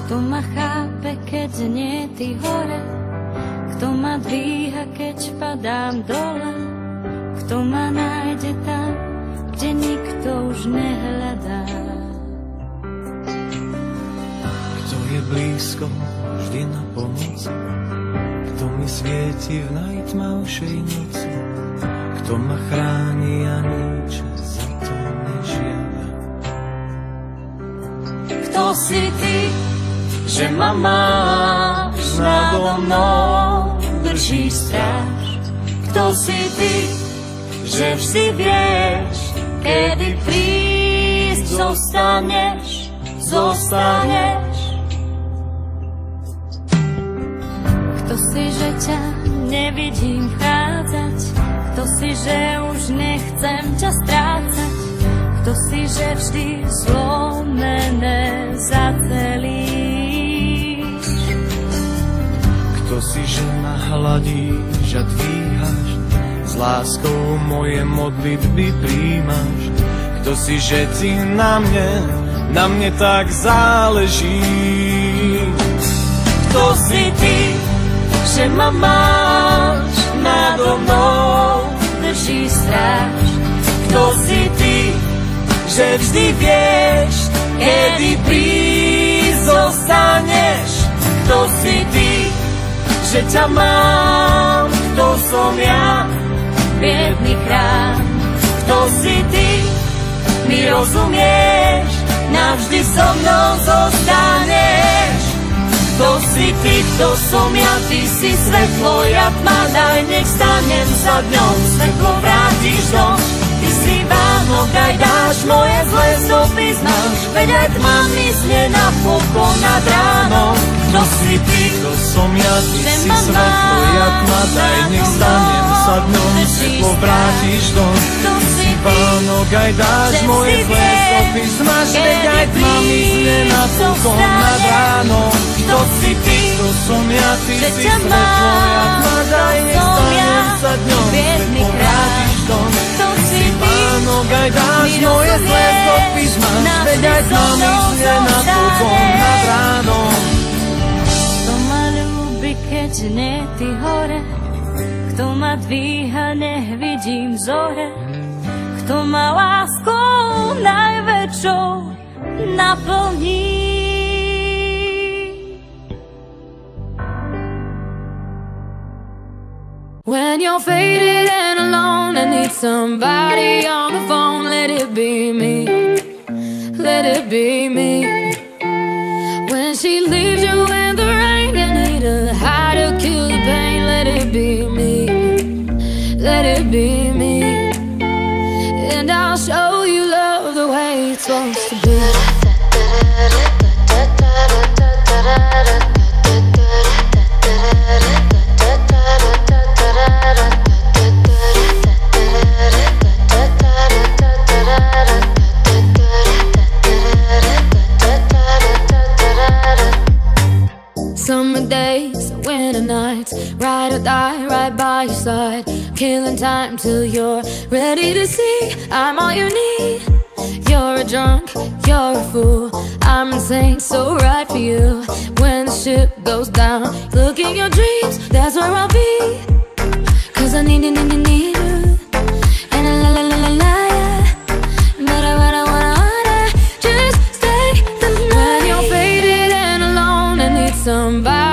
Kto ma chápe, keď nie ty hore? Kto ma dvíha, keď padám dole? Kto ma nájde tam, kde nikto už nehľadá? Kto je blízko, vždy na pomoc? Kto mi svieti v najtmavšej noci? Kto ma chráni a nič za to nežiada? Kto si ty, že ma máš nado mnou, držíš stráž? Kto si ty, že vždy vieš, kedy prísť zostaneš, zostaneš? Kto si, že ťa nevidím vchádzať? Kto si, že už nechcem ťa strácať? Kto si, že vždy zlomené zacelíš? Kto si, že ma hladíš a dvíhaš, s láskou moje modlitby príjmaš? Kto si, že ti na mne tak záleží? Kto si ty, že ma máš nado mnou, držíš stráž? Kto si ty, že vždy vieš, kedy prísť zostaneš? Kto si ty, že ťa mám? Kto som ja, biedný chrám? Kto si ty, mi rozumieš, navždy so mnou zostaneš? Kto si ty, kto som ja, ty si svetlo, ja tma, daj nech stanem za dňom, svetlo vrátiš dom. Ty si Vánok, aj dáš moje zlé stopy znáš, veď aj tma myslie na pokon nad ránom. Kto si ty, kto som ja, ty si svetlo, ja tma, daj nech stanem za dňom, svetlo vrátiš dom. Kto si Vánok, aj dáš moje zlé stopy znáš, veď aj tma myslie na pokon nad ránom. Kto si ty, kto som ja, ty si svetlo, ja tma, daj nech stanem za dňom, svetlo vrátiš dom. Vánok, aj dáš moje zlé stopy zmáš, veď aj tma myslie na pokon nad ránom. Kto ma ľúbi, keď nie ty hore? Kto ma dvíha, nech vidím zore? Kto ma láskou najväčšou naplní? When you're faded and alone and need somebody on the phone, let it be me, let it be me. When she leaves you in the rain and need a high to kill the pain, let it be me, let it be me. And I'll show you love the way it's supposed to be. Summer days, winter nights, ride or die right by your side, killing time till you're ready to see I'm all you need. You're a drunk, you're a fool, I'm insane, so right for you. When the ship goes down, look in your dreams, that's where I'll be. Cause I need you, need you. And la la la la la, yeah. But I wanna just stay the night. When you're faded and alone and need somebody